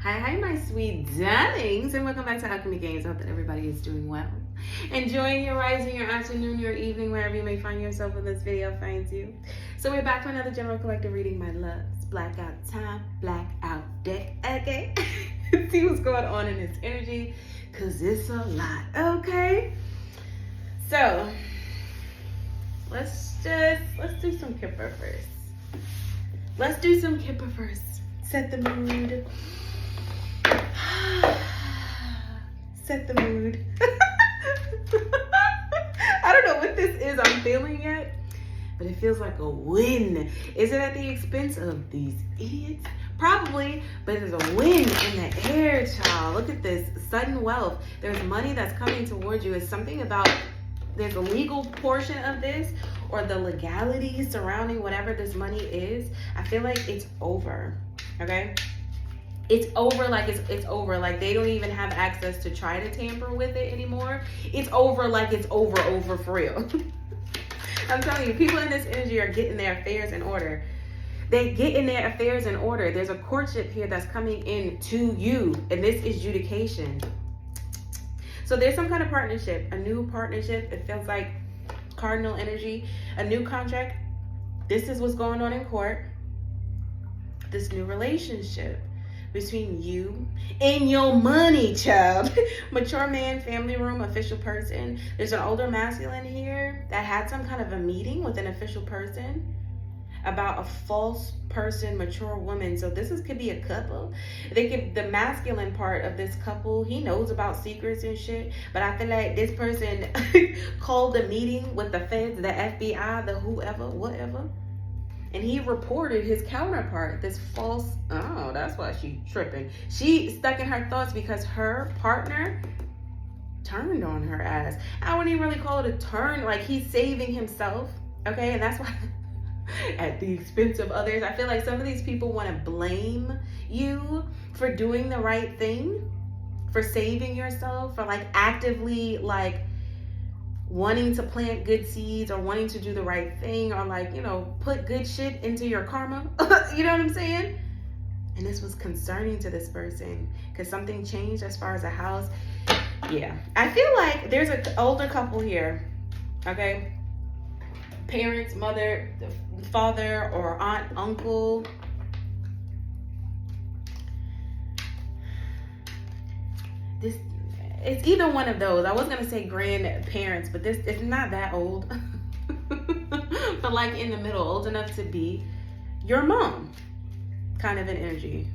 Hi, my sweet darlings, and welcome back to Alchemy Games. I hope that everybody is doing well. Enjoying your rising, your afternoon, your evening, wherever you may find yourself when this video finds you. So we're back for another general collective reading, my loves. Blackout time, blackout deck, okay? See what's going on in this energy, because it's a lot, okay? So, let's do some Kipper first. Let's do some Kipper first. Set the mood. Set the mood. I don't know what this is I'm feeling yet, but it feels like a win. Is it at the expense of these idiots? Probably, but there's a win in the air, child. Look at this. Sudden wealth. There's money that's coming towards you. It's something about, there's a legal portion of this, or the legality surrounding whatever this money is. I feel like it's over, okay? It's over, like it's over. Like they don't even have access to try to tamper with it anymore. It's over, like it's over for real. I'm telling you, people in this energy are getting their affairs in order. They get in their affairs in order. There's a courtship here that's coming in to you, and this is judication. So there's some kind of partnership, a new partnership. It feels like cardinal energy, a new contract. This is what's going on in court. This new relationship between you and your money, child. Mature man, family room, official person. There's an older masculine here that had some kind of a meeting with an official person about a false person, mature woman. So this could be a couple. The masculine part of this couple, he knows about secrets and shit, but I feel like this person called a meeting with the feds, the FBI, the whoever, whatever. And he reported his counterpart, this false, oh, that's why she tripping. She stuck in her thoughts because her partner turned on her ass. I wouldn't even really call it a turn, like he's saving himself, okay? And that's why, at the expense of others, I feel like some of these people want to blame you for doing the right thing, for saving yourself, for like actively like wanting to plant good seeds or wanting to do the right thing, or like, you know, put good shit into your karma. You know what I'm saying? And this was concerning to this person because something changed as far as a house. Yeah, I feel like there's an older couple here, okay? Parents, mother, father, or aunt, uncle. It's either one of those. I was gonna say grandparents, but this it's not that old. But like in the middle, old enough to be your mom, kind of an energy.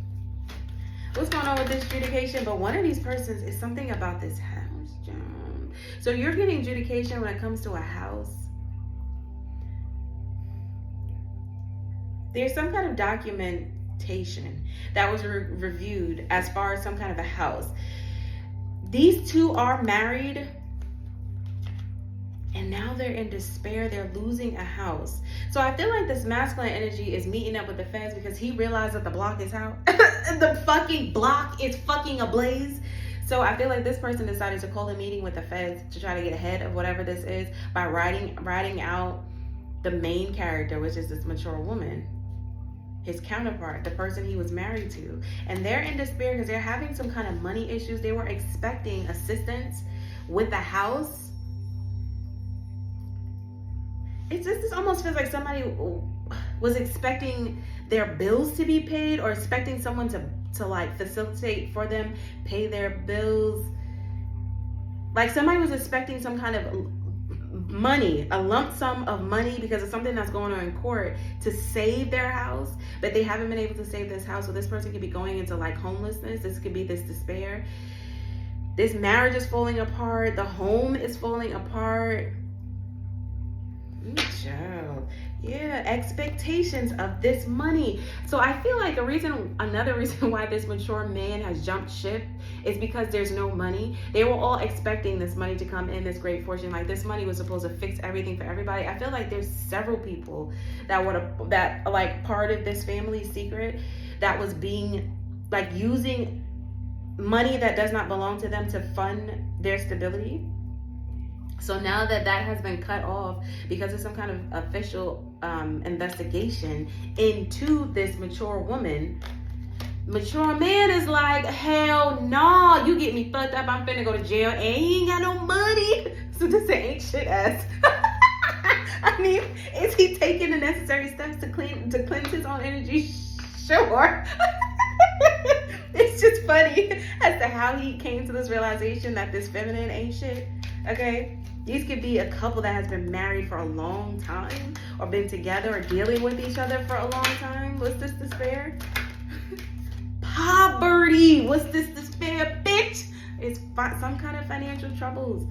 What's going on with this judication? But one of these persons is something about this house, John. So you're getting judication when it comes to a house. There's some kind of documentation that was reviewed as far as some kind of a house. These two are married, and now they're in despair. They're losing a house. So I feel like this masculine energy is meeting up with the feds because he realized that the block is out. The fucking block is fucking ablaze. So I feel like this person decided to call a meeting with the feds to try to get ahead of whatever this is by writing out the main character, which is this mature woman, his counterpart, the person he was married to. And they're in despair because they're having some kind of money issues. They were expecting assistance with the house. This almost feels like somebody was expecting their bills to be paid, or expecting someone to like facilitate for them, pay their bills. Like somebody was expecting some kind of money, a lump sum of money because of something that's going on in court to save their house, but they haven't been able to save this house. So this person could be going into like homelessness. This could be this despair. This marriage is falling apart. The home is falling apart. Child. Yeah, expectations of this money. So I feel like another reason why this mature man has jumped ship is because there's no money. They were all expecting this money to come in, this great fortune. Like this money was supposed to fix everything for everybody. I feel like there's several people that like part of this family secret that was being like using money that does not belong to them to fund their stability. So now that has been cut off because of some kind of official investigation into this mature woman, Mature man is like, hell no, you get me fucked up, I'm finna go to jail, and he ain't got no money. So this ain't shit ass. I mean, is he taking the necessary steps to cleanse his own energy? Sure. It's just funny as to how he came to this realization that this feminine ain't shit. Okay? These could be a couple that has been married for a long time, or been together or dealing with each other for a long time. What's this despair? Poverty. What's this despair, bitch? It's some kind of financial troubles.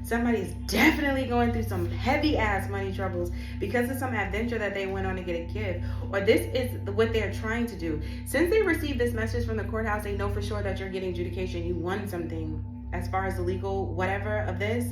Somebody is definitely going through some heavy ass money troubles because of some adventure that they went on to get a gift. Or this is what they're trying to do. Since they received this message from the courthouse, they know for sure that you're getting adjudication. You won something as far as the legal whatever of this.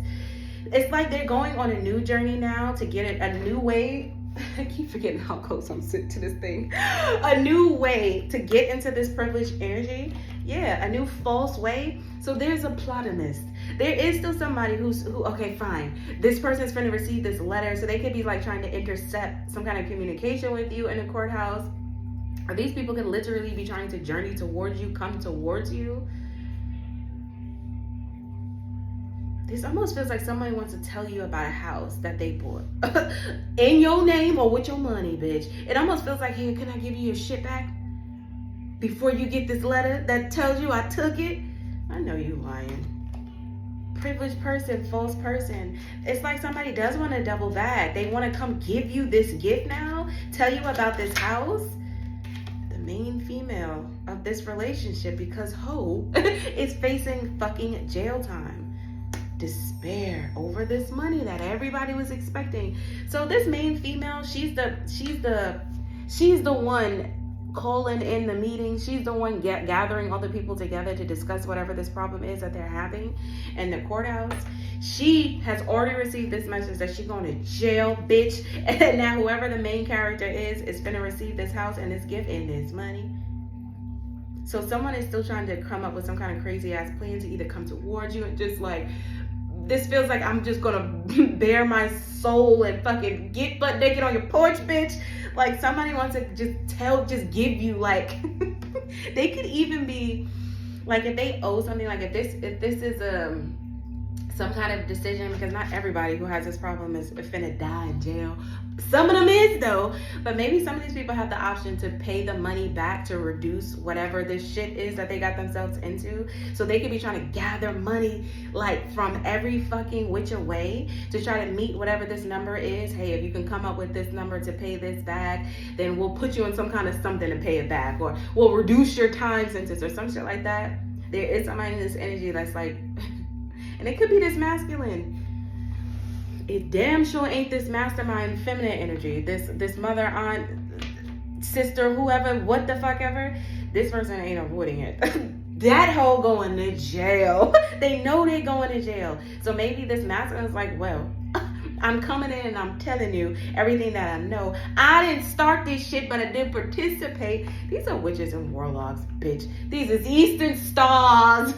It's like they're going on a new journey now to get it a new way. I keep forgetting how close I'm sitting to this thing. A new way to get into this privileged energy. Yeah, a new false way. So there's a plotomist. There is still somebody who okay, fine. This person's going to receive this letter. So they could be like trying to intercept some kind of communication with you in the courthouse. Or these people could literally be trying to journey towards you, come towards you. This almost feels like somebody wants to tell you about a house that they bought in your name or with your money, bitch. It almost feels like, hey, can I give you your shit back before you get this letter that tells you I took it? I know you lying. Privileged person, false person. It's like somebody does want to double back. They want to come give you this gift now, tell you about this house. The main female of this relationship, because Ho is facing fucking jail time. Despair over this money that everybody was expecting. So this main female, she's the one calling in the meeting. She's the one gathering all the people together to discuss whatever this problem is that they're having in the courthouse. She has already received this message that she's going to jail, bitch. And now whoever the main character is gonna receive this house and this gift and this money. So someone is still trying to come up with some kind of crazy ass plan to either come towards you and just like, this feels like I'm just gonna bare my soul and fucking get butt naked on your porch, bitch. Like somebody wants to just give you like, they could even be like, if they owe something, like if this is some kind of decision, because not everybody who has this problem is finna die in jail. Some of them is though, but maybe some of these people have the option to pay the money back to reduce whatever this shit is that they got themselves into. So they could be trying to gather money like from every fucking which way to try to meet whatever this number is. Hey, if you can come up with this number to pay this back, then we'll put you in some kind of something to pay it back, or we'll reduce your time sentence or some shit like that. There is somebody in this energy that's like, and it could be this masculine. It damn sure ain't this mastermind feminine energy. This mother, aunt, sister, whoever, what the fuck ever. This person ain't avoiding it. That hoe going to jail. They know they going to jail. So maybe this masculine is like, well, I'm coming in and I'm telling you everything that I know. I didn't start this shit, but I did participate. These are witches and warlocks, bitch. These is Eastern stars.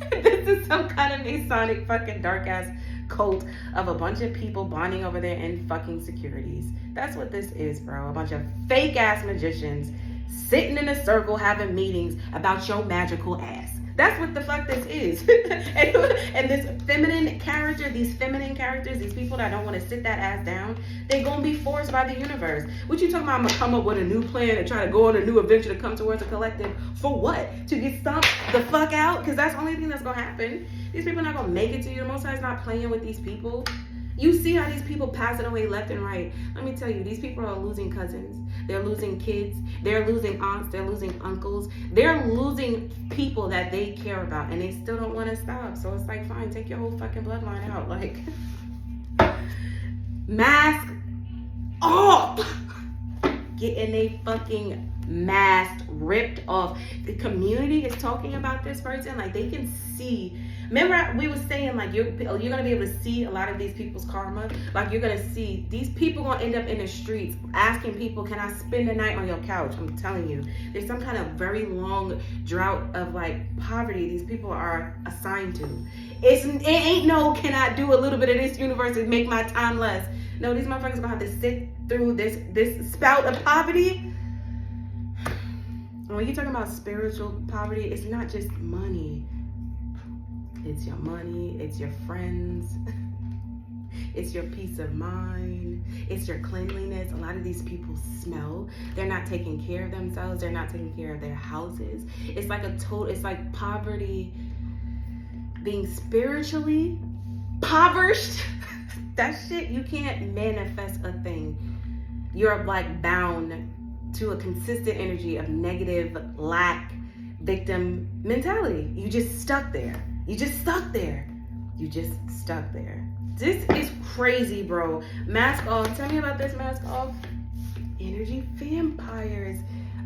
This is some kind of Masonic fucking dark ass cult of a bunch of people bonding over there in fucking securities. That's what this is, bro. A bunch of fake ass magicians sitting in a circle having meetings about your magical ass. That's what the fuck this is. and this feminine character, these feminine characters, these people that don't want to sit that ass down, they're going to be forced by the universe. What you talking about? I'm going to come up with a new plan and try to go on a new adventure to come towards a collective. For what? To get stomped the fuck out? Because that's the only thing that's going to happen. These people are not going to make it to you. The Most High is not playing with these people. You see how these people passing away left and right. Let me tell you, these people are losing cousins. They're losing kids. They're losing aunts. They're losing uncles. They're losing people that they care about, and they still don't want to stop. So it's like, fine, take your whole fucking bloodline out. Like, mask off. Getting a fucking mask ripped off. The community is talking about this person. Like, they can see. Remember, we were saying, like, you're going to be able to see a lot of these people's karma. Like, you're going to see these people going to end up in the streets asking people, can I spend the night on your couch? I'm telling you, there's some kind of very long drought of, like, poverty these people are assigned to. It ain't no, can I do a little bit of this universe and make my time less? No, these motherfuckers going to have to sit through this spout of poverty. When you're talking about spiritual poverty, it's not just money. It's your money, it's your friends, it's your peace of mind, it's your cleanliness. A lot of these people smell. They're not taking care of themselves. They're not taking care of their houses. It's like it's like poverty, being spiritually impoverished. That shit, you can't manifest a thing. You're like bound to a consistent energy of negative, lack, victim mentality. You just stuck there. You just stuck there. You just stuck there. This is crazy, bro. Mask off. Tell me about this mask off. Energy vampires.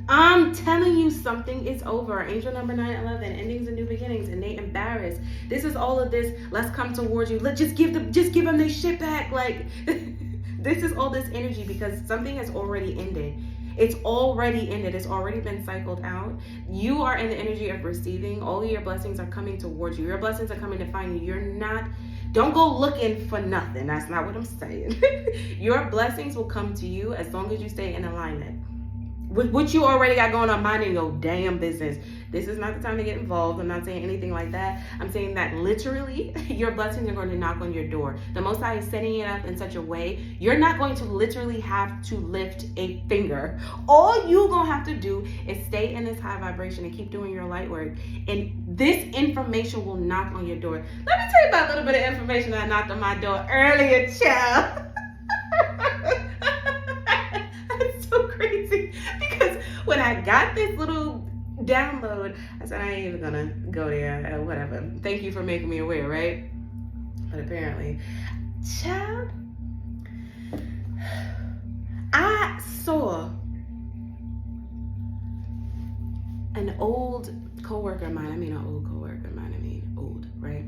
I'm telling you, something is over. Angel number 911, endings and new beginnings, innate embarrassed. This is all of this. Let's come towards you. Let's just give them their shit back. Like, this is all this energy because something has already ended. It's already ended. It's already been cycled out. You are in the energy of receiving. All of your blessings are coming towards you. Your blessings are coming to find you. Don't go looking for nothing. That's not what I'm saying. Your blessings will come to you as long as you stay in alignment with what you already got going on, minding your damn business. This is not the time to get involved. I'm not saying anything like that. I'm saying that literally your blessings are going to knock on your door. The Most High is setting it up in such a way, you're not going to literally have to lift a finger. All you're going to have to do is stay in this high vibration and keep doing your light work. And this information will knock on your door. Let me tell you about a little bit of information that knocked on my door earlier, child. That's so crazy. Because when I got this little download, I said, I ain't even gonna go there, whatever. Thank you for making me aware, right? But apparently, child, I saw an old coworker of mine. I mean, an old coworker of mine. I mean, old, right?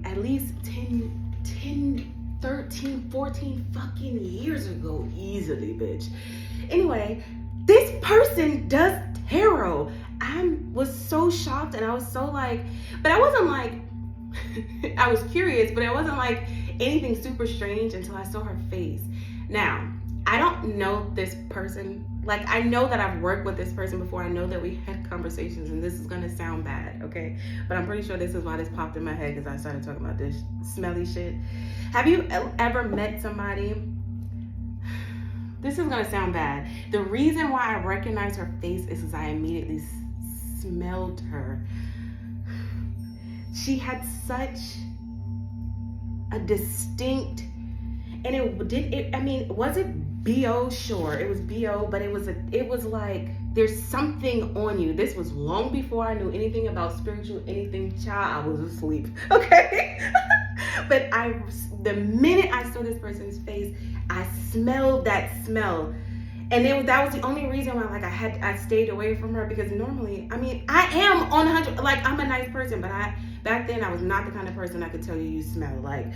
At least 10, 13, 14 fucking years ago, easily, bitch. Anyway, this person does tarot. I was so shocked and I was so like, but I wasn't like, I was curious, but it wasn't like anything super strange until I saw her face. Now, I don't know this person. Like, I know that I've worked with this person before. I know that we had conversations, and this is gonna sound bad, okay? But I'm pretty sure this is why this popped in my head, because I started talking about this smelly shit. Have you ever met somebody? This is gonna sound bad. The reason why I recognize her face is because I immediately smelled her. She had such a distinct, and was it BO? Sure, it was BO, but it was like, there's something on you. This was long before I knew anything about spiritual anything, child. I was asleep, okay? But the minute I saw this person's face, I smelled that smell. And that was the only reason why, like, I stayed away from her, because normally, I mean, I am on 100, like, I'm a nice person, but back then I was not the kind of person that could tell you smell. Like,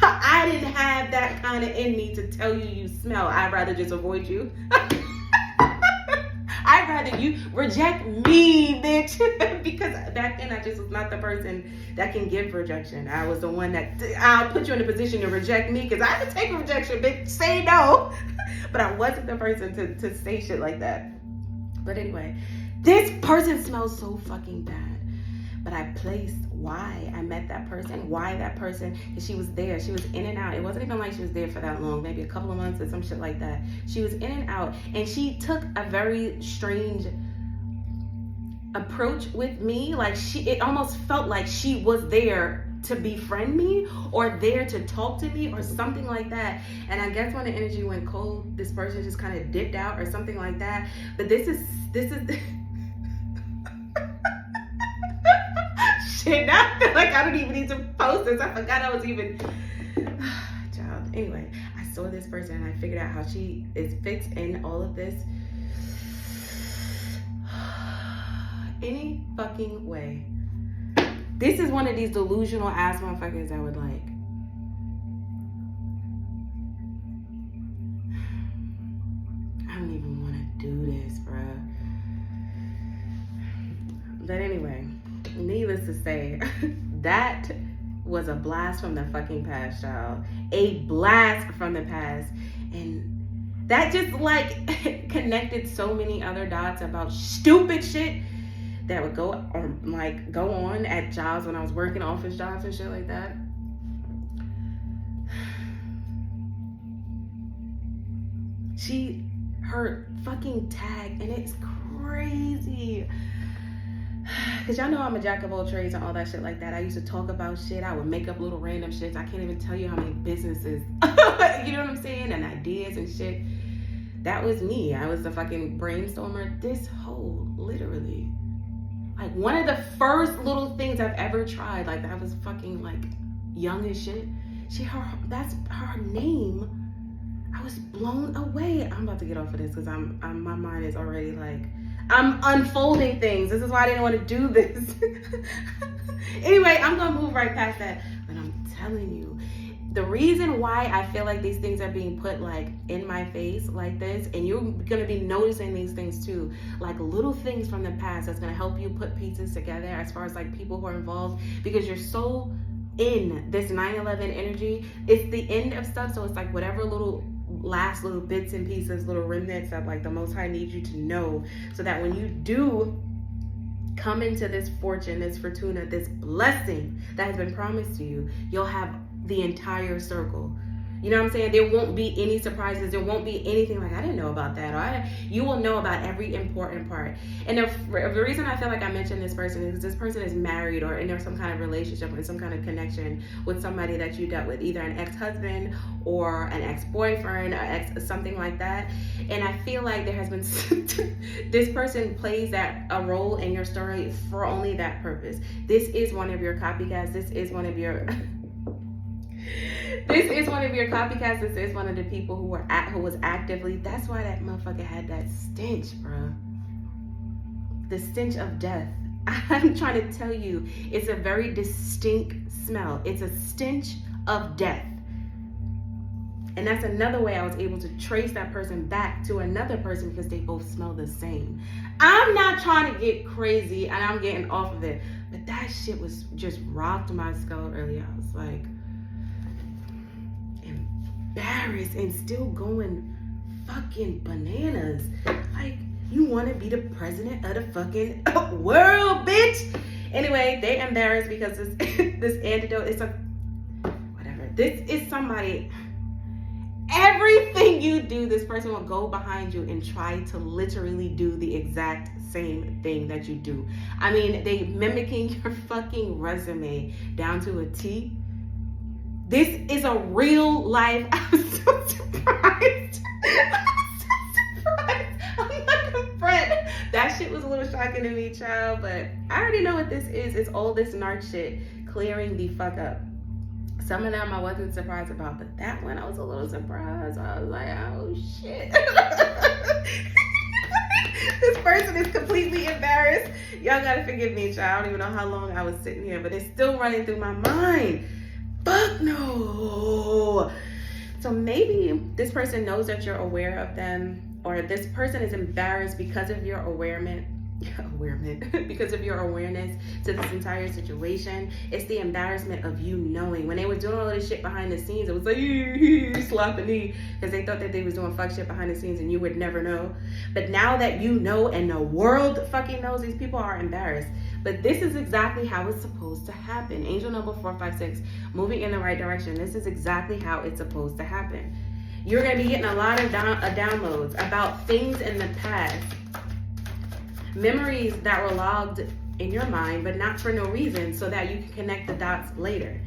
I didn't have that kind of in me to tell you smell. I'd rather just avoid you. I'd rather you reject me, bitch. Because back then I just was not the person that can give rejection. I was the one that, I'll put you in a position to reject me because I can take rejection, bitch. Say no. But I wasn't the person to say shit like that. But anyway, this person smells so fucking bad. But I placed why I met that person, why that person, because she was there. She was in and out. It wasn't even like she was there for that long, maybe a couple of months or some shit like that. She was in and out, and she took a very strange approach with me. Like, it almost felt like she was there to befriend me or there to talk to me or something like that. And I guess when the energy went cold, this person just kind of dipped out or something like that. But this is shit, now I feel like I don't even need to post this. I forgot I was even child. Anyway, I saw this person and I figured out how she fits in all of this any fucking way. This is one of these delusional ass motherfuckers I would like. I don't even want to do this, bruh. But anyway, needless to say, that was a blast from the fucking past, y'all. A blast from the past. And that just like connected so many other dots about stupid shit that would go on at jobs when I was working office jobs and shit like that. Her fucking tag, and it's crazy. Cause y'all know I'm a jack of all trades and all that shit like that. I used to talk about shit. I would make up little random shits. I can't even tell you how many businesses, you know what I'm saying? And ideas and shit. That was me. I was the fucking brainstormer. This whole, literally. Like one of the first little things I've ever tried. Like I was fucking like young as shit. That's her name. I was blown away. I'm about to get off of this because my mind is already like, I'm unfolding things. This is why I didn't want to do this. Anyway, I'm going to move right past that. But I'm telling you, the reason why I feel like these things are being put like in my face like this, and you're going to be noticing these things too, like little things from the past that's going to help you put pieces together as far as like people who are involved, because you're so in this 9/11 energy. It's the end of stuff. So it's like whatever last little bits and pieces, little remnants that like the Most High needs you to know, so that when you do come into this fortune, this fortuna, this blessing that has been promised to you, you'll have the entire circle. You know what I'm saying? There won't be any surprises. There won't be anything like, I didn't know about that. You will know about every important part. And the reason I feel like I mentioned this person is this person is married or in some kind of relationship or some kind of connection with somebody that you dealt with, either an ex-husband or an ex-boyfriend or something like that. And I feel like there has been, this person plays a role in your story for only that purpose. This is one of your copycats. This is one of your copycats. This is one of the people who was actively. That's why that motherfucker had that stench, bro. The stench of death. I'm trying to tell you, it's a very distinct smell. It's a stench of death. And that's another way I was able to trace that person back to another person, because they both smell the same. I'm not trying to get crazy, and I'm getting off of it, but that shit was just rocked my skull earlier. I was like, embarrassed and still going fucking bananas. Like, you want to be the president of the fucking world, bitch. Anyway, they embarrassed because this antidote is whatever. This is somebody. Everything you do, this person will go behind you and try to literally do the exact same thing that you do. I mean, they mimicking your fucking resume down to a T. This is a real life. I'm so surprised. I'm not a friend. That shit was a little shocking to me, child, but I already know what this is. It's all this narc shit clearing the fuck up. Some of them I wasn't surprised about, but that one I was a little surprised. I was like, oh shit. This person is completely embarrassed. Y'all gotta forgive me, child. I don't even know how long I was sitting here, but it's still running through my mind. Fuck no. So maybe this person knows that you're aware of them, or this person is embarrassed because of your because of your awareness to this entire situation. It's the embarrassment of you knowing. When they were doing all this shit behind the scenes, it was like slap the knee, because they thought that they was doing fuck shit behind the scenes and you would never know. But now that you know and the world fucking knows, these people are embarrassed. But this is exactly how it's supposed to happen. Angel number 456, moving in the right direction. This is exactly how it's supposed to happen. You're going to be getting a lot of downloads about things in the past. Memories that were logged in your mind, but not for no reason, so that you can connect the dots later.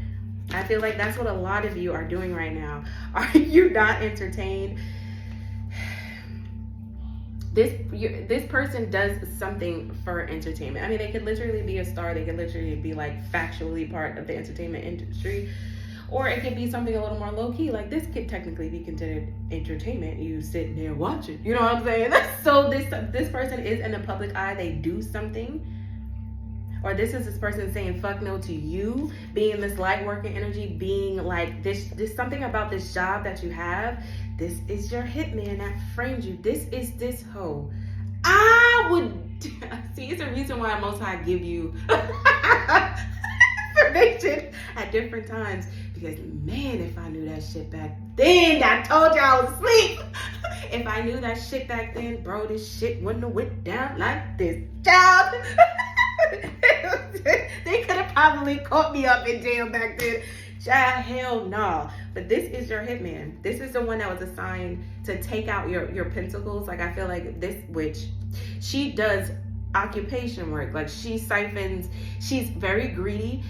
I feel like that's what a lot of you are doing right now. Are you not entertained? This person does something for entertainment. I mean, they could literally be a star. They could literally be like factually part of the entertainment industry. Or it could be something a little more low-key. Like, this could technically be considered entertainment. You sitting there watching. You know what I'm saying? So this person is in the public eye. They do something. Or this is this person saying fuck no to you. Being this light working energy. Being like, there's something about this job that you have. This is your hitman that framed you. This is this hoe. I would... See, it's a reason why Most High give you... information at different times, because man, if I knew that shit back then, I told you I was asleep. if I knew that shit back then, bro, this shit wouldn't have went down like this. Child. They could have probably caught me up in jail back then. Child, hell no. But this is your hitman. This is the one that was assigned to take out your pentacles. Like, I feel like this witch, she does occupation work. Like, she siphons, she's very greedy.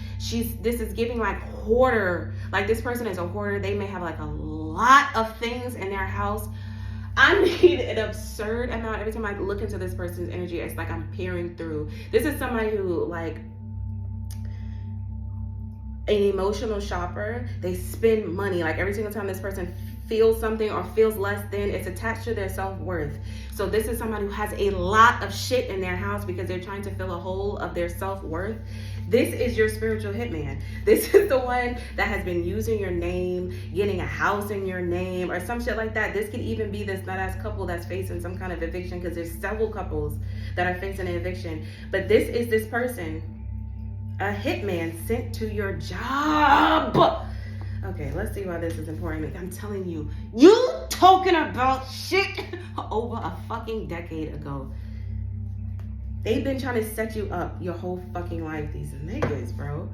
This is giving like hoarder. Like, this person is a hoarder. They may have like a lot of things in their house. I need an absurd amount. Every time I look into this person's energy, it's like I'm peering through. This is somebody who, like, an emotional shopper. They spend money. Like, every single time this person feels something or feels less than, it's attached to their self-worth. So this is somebody who has a lot of shit in their house because they're trying to fill a hole of their self-worth. This is your spiritual hitman. This is the one that has been using your name, getting a house in your name or some shit like that. This could even be this nut-ass couple that's facing some kind of eviction, because there's several couples that are facing an eviction. But this is this person, a hitman sent to your job. Okay, let's see why this is important. I'm telling you, you talking about shit over a fucking decade ago. They've been trying to set you up your whole fucking life. These niggas, bro,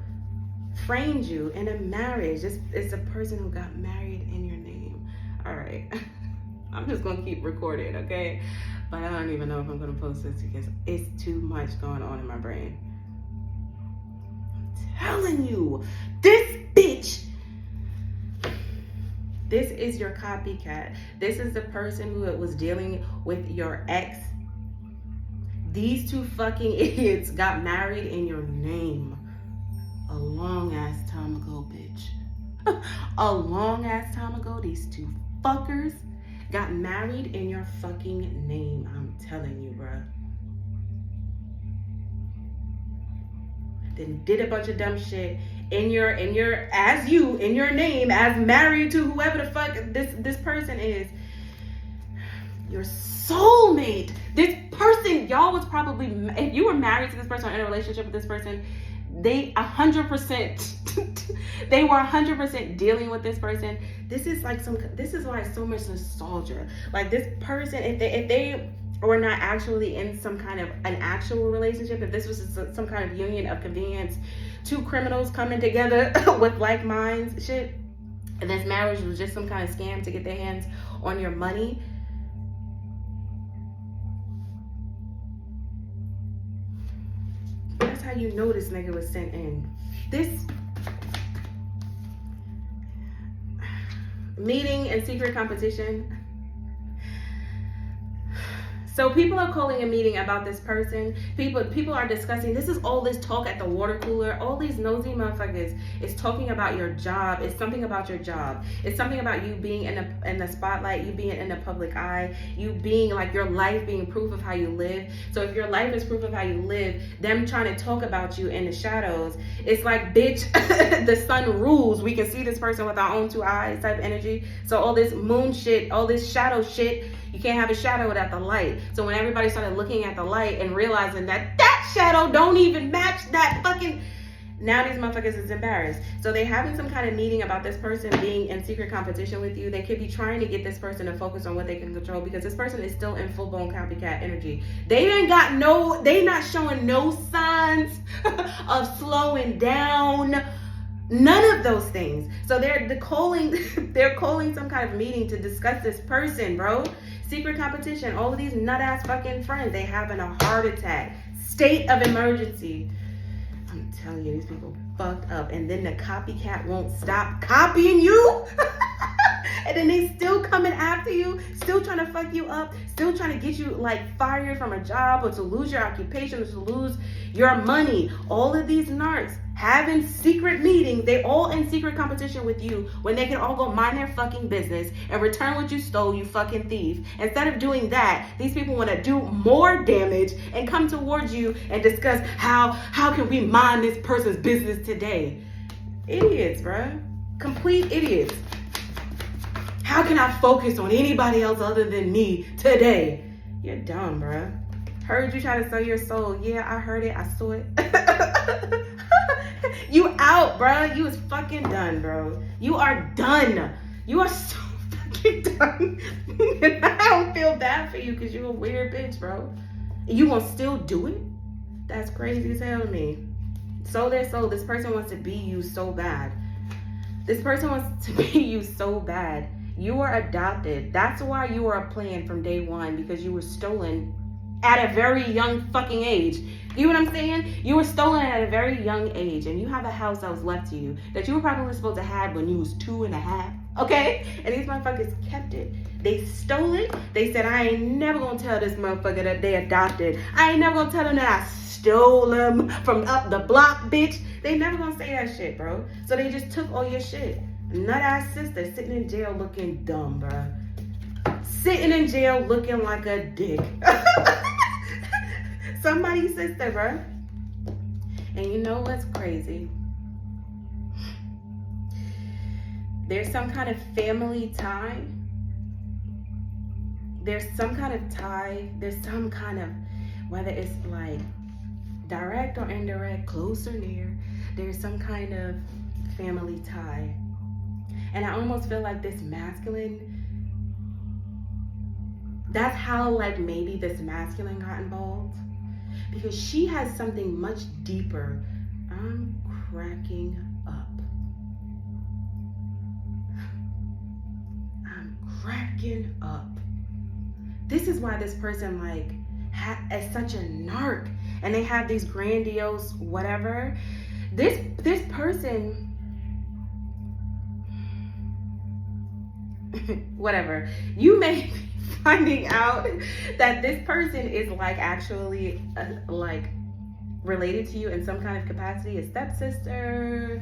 framed you in a marriage. It's a person who got married in your name. All right, I'm just gonna keep recording, okay? But I don't even know if I'm gonna post this because it's too much going on in my brain. I'm telling you, this bitch. This is your copycat. This is the person who was dealing with your ex. These two fucking idiots got married in your name a long ass time ago, bitch. A long ass time ago, these two fuckers got married in your fucking name. I'm telling you, bruh. Then did a bunch of dumb shit in your name, as married to whoever the fuck this person is. Your soulmate. This person, y'all was probably, if you were married to this person or in a relationship with this person, they 100%, they were 100% dealing with this person. This is like this is why so much nostalgia. Like, this person, if they were not actually in some kind of an actual relationship, if this was some kind of union of convenience, two criminals coming together with like minds shit, and this marriage was just some kind of scam to get their hands on your money, that's how you know this nigga was sent in. This meeting and secret competition. So people are calling a meeting about this person. People are discussing. This is all this talk at the water cooler. All these nosy motherfuckers is talking about your job. It's something about your job. It's something about you being in the spotlight, you being in the public eye, you being like your life being proof of how you live. So if your life is proof of how you live, them trying to talk about you in the shadows, it's like, bitch, the sun rules. We can see this person with our own two eyes type energy. So all this moon shit, all this shadow shit, you can't have a shadow without the light. So when everybody started looking at the light and realizing that shadow don't even match that fucking, now these motherfuckers is embarrassed. So they're having some kind of meeting about this person being in secret competition with you. They could be trying to get this person to focus on what they can control, because this person is still in full-blown copycat energy. They not showing no signs of slowing down. None of those things. So they're calling some kind of meeting to discuss this person, bro. Secret competition. All of these nut-ass fucking friends, they having a heart attack. State of emergency. I'm telling you, these people fucked up. And then the copycat won't stop copying you. And then they still coming after you, still trying to fuck you up, still trying to get you like fired from a job, or to lose your occupation, or to lose your money. All of these narcs having secret meetings, they all in secret competition with you when they can all go mind their fucking business and return what you stole, you fucking thief. Instead of doing that, these people want to do more damage and come towards you and discuss how can we mind this person's business today. Idiots, bruh. Complete idiots. How can I focus on anybody else other than me today? You're dumb, bruh. Heard you try to sell your soul. Yeah, I heard it. I saw it. You out, bruh. You is fucking done, bro. You are done. You are so You're done. I don't feel bad for you because you're a weird bitch, bro. You gonna still do it? That's crazy as hell to me. So this person wants to be you so bad. This person wants to be you so bad. You were adopted. That's why you were a plan from day one, because you were stolen at a very young fucking age. You know what I'm saying? You were stolen at a very young age, and you have a house that was left to you that you were probably supposed to have when you was 2.5. Okay? And these motherfuckers kept it. They stole it. They said, I ain't never gonna tell this motherfucker that they adopted. I ain't never gonna tell them that I stole them from up the block, bitch. They never gonna say that shit, bro. So they just took all your shit. Nut-ass sister sitting in jail looking dumb, bro. Sitting in jail looking like a dick. Somebody's sister, bro. And you know what's crazy? There's some kind of family tie. There's some kind of tie. There's some kind of, whether it's like direct or indirect, close or near, there's some kind of family tie. And I almost feel like this masculine, that's how like maybe this masculine got involved, because she has something much deeper. I'm cracking up. I'm cracking up. This is why this person like is such a narc, and they have these grandiose whatever. This person whatever, you may be finding out that this person is like actually like related to you in some kind of capacity, a stepsister.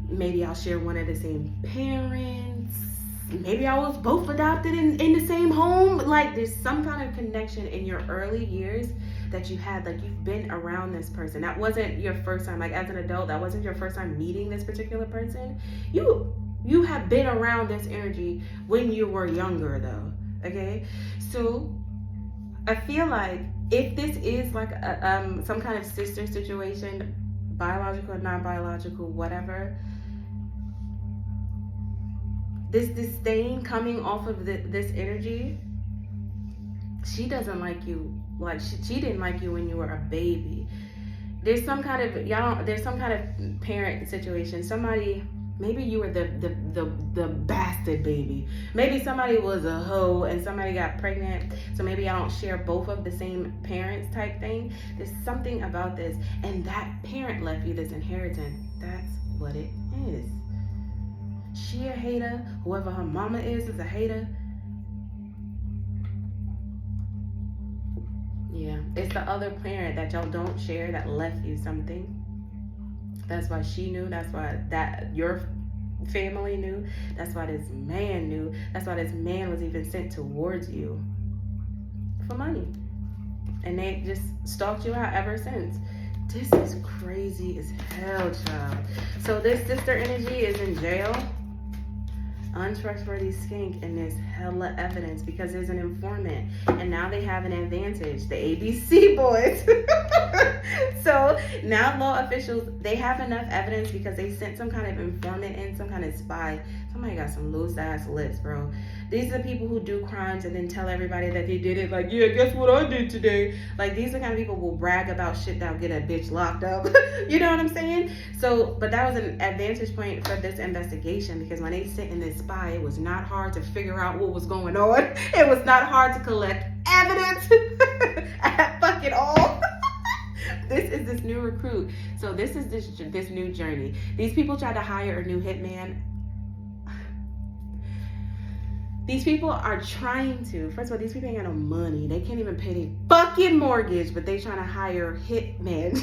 Maybe I'll share one of the same parents. Maybe I was both adopted in the same home. Like there's some kind of connection in your early years that you had, like you've been around this person. That wasn't your first time, like as an adult, that wasn't your first time meeting this particular person. You have been around this energy when you were younger though, okay? So I feel like if this is like a, some kind of sister situation, biological, non-biological, whatever, this disdain coming off of this energy, she doesn't like you. Like she didn't like you when you were a baby. There's some kind of, there's some kind of parent situation. Somebody, maybe you were the bastard baby. Maybe somebody was a hoe and somebody got pregnant. So maybe I don't share both of the same parents type thing. There's something about this. And that parent left you this inheritance. That's what it is. She a hater. Whoever her mama is a hater. Yeah, it's the other parent that y'all don't share that left you something. That's why she knew. That's why that your family knew. That's why this man knew. That's why this man was even sent towards you for money. And they just stalked you out ever since. This is crazy as hell, child. So this sister energy is in jail. Untrustworthy skink, and there's hella evidence because there's an informant, and now they have an advantage, the ABC boys. So now law officials, they have enough evidence because they sent some kind of informant in, some kind of spy. Somebody got some loose ass lips, bro. These are the people who do crimes and then tell everybody that they did it. Like, yeah, guess what I did today? Like, these are the kind of people who will brag about shit that'll get a bitch locked up. You know what I'm saying? So, but that was an advantage point for this investigation, because when they sent in this spy, it was not hard to figure out what was going on. It was not hard to collect evidence at fucking all. This is this new recruit. So this is this new journey. These people tried to hire a new hitman. These people are trying to, first of all, these people ain't got no money. They can't even pay their fucking mortgage, but they trying to hire hitmen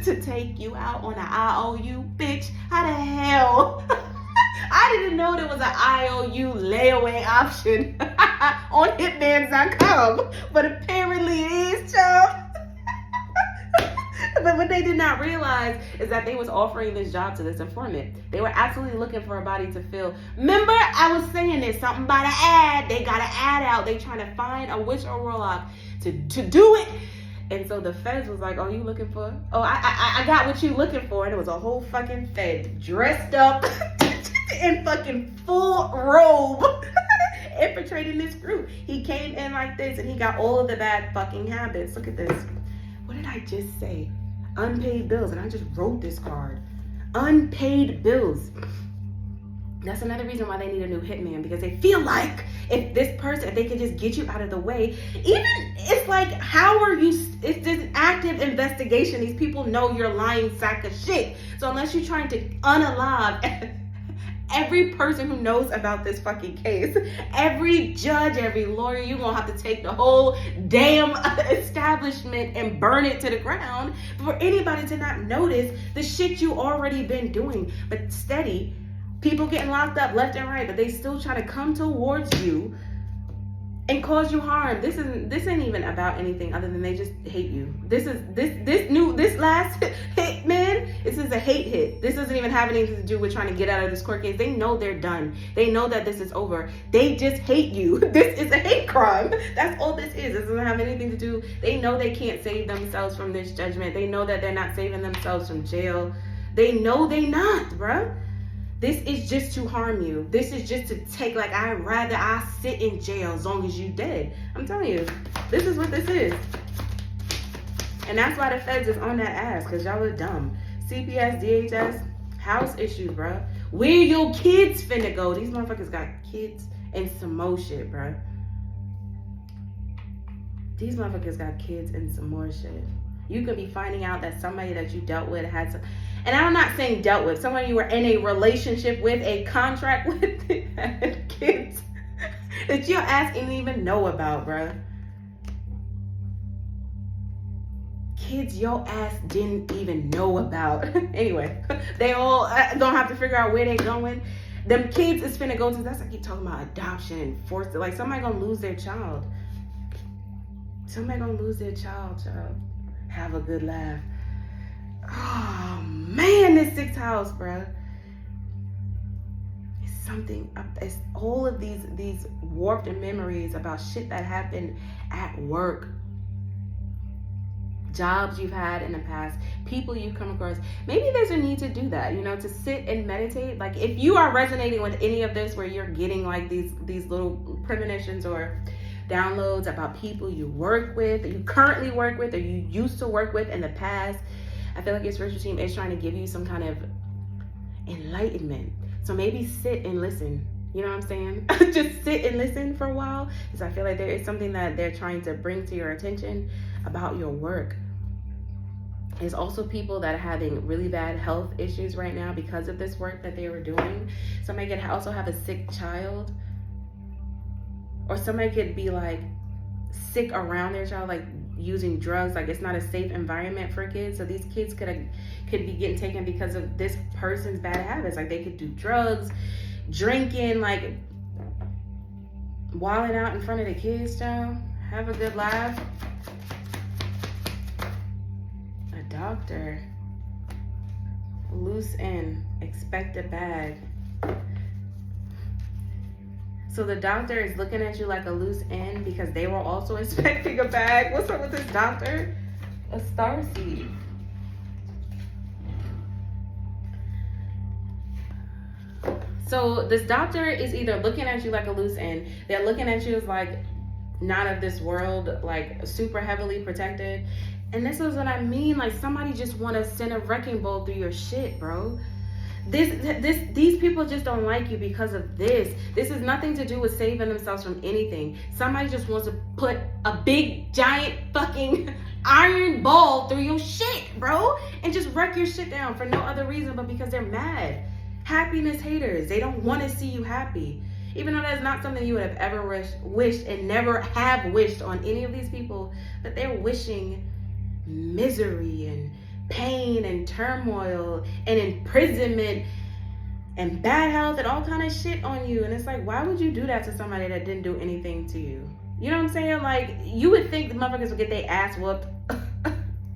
to take you out on an IOU, bitch. How the hell? I didn't know there was an IOU layaway option on hitman.com, but apparently it is, child. But what they did not realize is that they was offering this job to this informant. They were absolutely looking for a body to fill. Remember, I was saying there's something about an ad. They got an ad out. They trying to find a witch or warlock to do it. And so the feds was like, oh, you looking for? Oh, I got what you looking for. And it was a whole fucking fed dressed up in fucking full robe infiltrating this group. He came in like this and he got all of the bad fucking habits. Look at this. What did I just say? Unpaid bills. And I just wrote this card. Unpaid bills. That's another reason why they need a new hitman, because they feel like if this person, if they can just get you out of the way, even it's like, how are you, it's this active investigation. These people know you're a lying sack of shit. So unless you're trying to unalive every person who knows about this fucking case, every judge, every lawyer, you're gonna have to take the whole damn establishment and burn it to the ground for anybody to not notice the shit you already been doing. But steady, people getting locked up left and right, but they still try to come towards you and cause you harm. This ain't even about anything other than they just hate you. This last hitman, this is a hate hit. This doesn't even have anything to do with trying to get out of this court case. They know they're done. They know that this is over. They just hate you. This is a hate crime. That's all this is. This doesn't have anything to do. They know they can't save themselves from this judgment. They know that they're not saving themselves from jail. They know they not, bruh. This is just to harm you. This is just to take, like, I sit in jail as long as you dead. I'm telling you, this is what this is. And that's why the feds is on that ass, because y'all are dumb. CPS, DHS, house issues, bruh. Where your kids finna go? These motherfuckers got kids and some more shit, bruh. These motherfuckers got kids and some more shit. You could be finding out that somebody that you dealt with had some, and I'm not saying dealt with, somebody you were in a relationship with, a contract with, had kids that your ass didn't even know about, bruh. Kids your ass didn't even know about. Anyway, they all gonna have to figure out where they going. Them kids is finna go to, that's like you talking about adoption and forced, like somebody gonna lose their child. Somebody gonna lose their child. Have a good laugh. Oh man, this sixth house, bruh. It's something, it's all of these warped memories about shit that happened at work. Jobs you've had in the past, people you've come across. Maybe there's a need to do that, you know, to sit and meditate. Like if you are resonating with any of this, where you're getting like these little premonitions or downloads about people you work with, that you currently work with, or you used to work with in the past, I feel like your spiritual team is trying to give you some kind of enlightenment. So maybe sit and listen. You know what I'm saying? Just sit and listen for a while, because I feel like there is something that they're trying to bring to your attention about your work. There's also people that are having really bad health issues right now because of this work that they were doing. Somebody could also have a sick child. Or somebody could be like sick around their child, like using drugs. Like it's not a safe environment for kids. So these kids could be getting taken because of this person's bad habits. Like they could do drugs, drinking, like wilding out in front of the kids, child. Have a good laugh. A doctor. Loose end. Expect a bag. So the doctor is looking at you like a loose end because they were also expecting a bag. What's up with this doctor? A star seed. So this doctor is either looking at you like a loose end. They're looking at you as like not of this world, like super heavily protected. And this is what I mean. Like somebody just want to send a wrecking ball through your shit, bro. These people just don't like you because of this. This has nothing to do with saving themselves from anything. Somebody just wants to put a big giant fucking iron ball through your shit, bro, and just wreck your shit down for no other reason but because they're mad. Happiness haters. They don't want to see you happy. Even though that's not something you would have ever wished and never have wished on any of these people, but they're wishing misery and pain and turmoil and imprisonment and bad health and all kind of shit on you. And it's like, why would you do that to somebody that didn't do anything to you? You know what I'm saying? Like, you would think the motherfuckers would get their ass whooped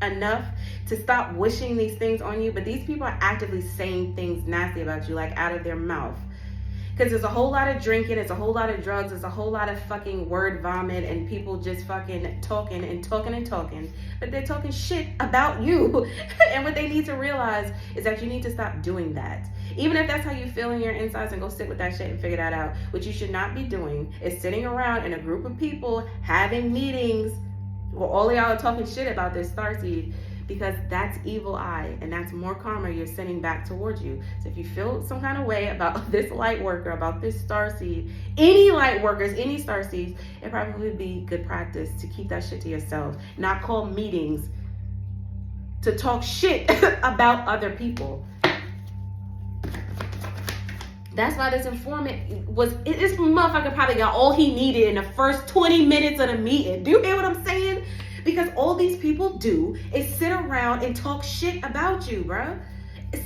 enough to stop wishing these things on you, but these people are actively saying things nasty about you, like out of their mouth. Because there's a whole lot of drinking, it's a whole lot of drugs, there's a whole lot of fucking word vomit and people just fucking talking and talking and talking. But they're talking shit about you. And what they need to realize is that you need to stop doing that. Even if that's how you feel in your insides, and go sit with that shit and figure that out. What you should not be doing is sitting around in a group of people having meetings where all of y'all are talking shit about this starseed, because that's evil eye, and that's more karma you're sending back towards you. So if you feel some kind of way about this light worker, about this starseed, any light workers, any starseeds, it probably would be good practice to keep that shit to yourself, not call meetings to talk shit about other people. That's why this informant this motherfucker probably got all he needed in the first 20 minutes of the meeting. Do you hear what I'm saying? Because all these people do is sit around and talk shit about you, bruh.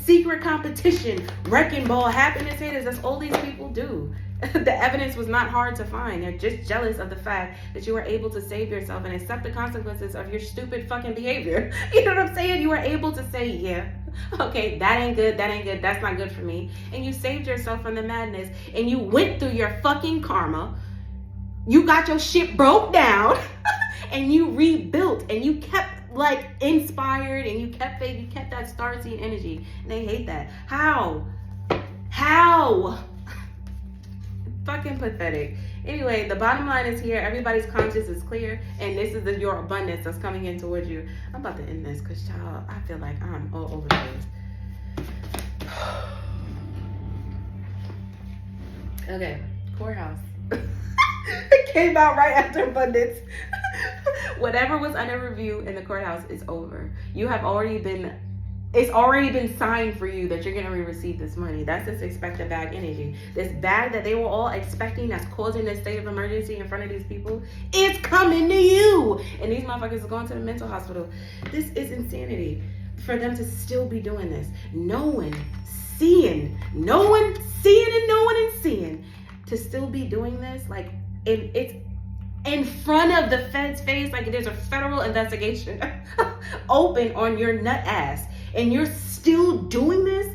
Secret competition, wrecking ball, happiness haters, that's all these people do. The evidence was not hard to find. They're just jealous of the fact that you were able to save yourself and accept the consequences of your stupid fucking behavior. You know what I'm saying? You were able to say, yeah, okay, that ain't good, that's not good for me. And you saved yourself from the madness, and you went through your fucking karma. You got your shit broke down. And you rebuilt, and you kept like inspired, and you kept faith, you kept that starseed energy, and they hate that. How? Fucking pathetic. Anyway, the bottom line is here. Everybody's conscience is clear, and this is your abundance that's coming in towards you. I'm about to end this because, child, I feel like I'm all over the place. Okay, courthouse. It came out right after abundance. Whatever was under review in the courthouse is over. It's already been signed for you that you're going to receive this money. That's this expected bag energy. This bag that they were all expecting that's causing this state of emergency in front of these people, it's coming to you. And these motherfuckers are going to the mental hospital. This is insanity for them to still be doing this. No one seeing and no one seeing to still be doing this. Like, it's in front of the Fed's face, like there's a federal investigation open on your nut ass, and you're still doing this?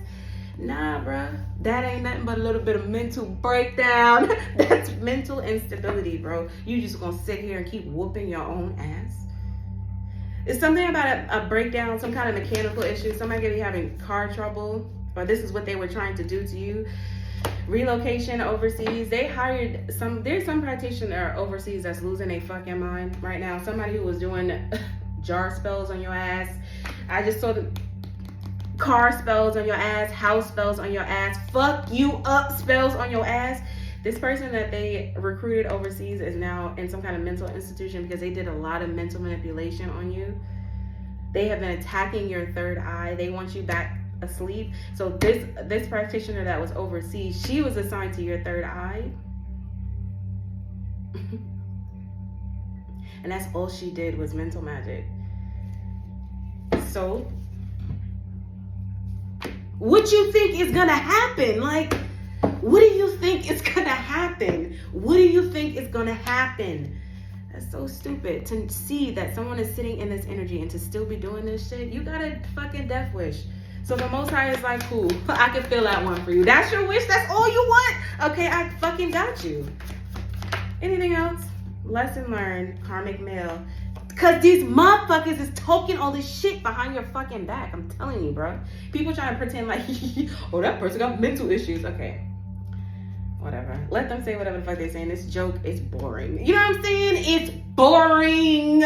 Nah, bruh. That ain't nothing but a little bit of mental breakdown. That's mental instability, bro. You just gonna sit here and keep whooping your own ass? It's something about a breakdown, some kind of mechanical issue. Somebody could be having car trouble, or this is what they were trying to do to you. Relocation overseas. They hired there's some practitioner overseas that's losing their fucking mind right now. Somebody who was doing jar spells on your ass. I just saw the car spells on your ass, house spells on your ass, fuck you up spells on your ass. This person that they recruited overseas is now in some kind of mental institution because they did a lot of mental manipulation on you. They have been attacking your third eye. They want you back asleep. So this practitioner that was overseas, she was assigned to your third eye. And that's all she did was mental magic. So what you think is gonna happen? Like, what do you think is gonna happen? What do you think is gonna happen? That's so stupid to see that someone is sitting in this energy and to still be doing this shit. You got a fucking death wish. So the Most High is like, cool, I can fill that one for you. That's your wish? That's all you want? Okay, I fucking got you. Anything else? Lesson learned, karmic male. Because these motherfuckers is talking all this shit behind your fucking back. I'm telling you, bro. People trying to pretend like, oh, that person got mental issues. Okay, whatever. Let them say whatever the fuck they're saying. This joke is boring. You know what I'm saying? It's boring.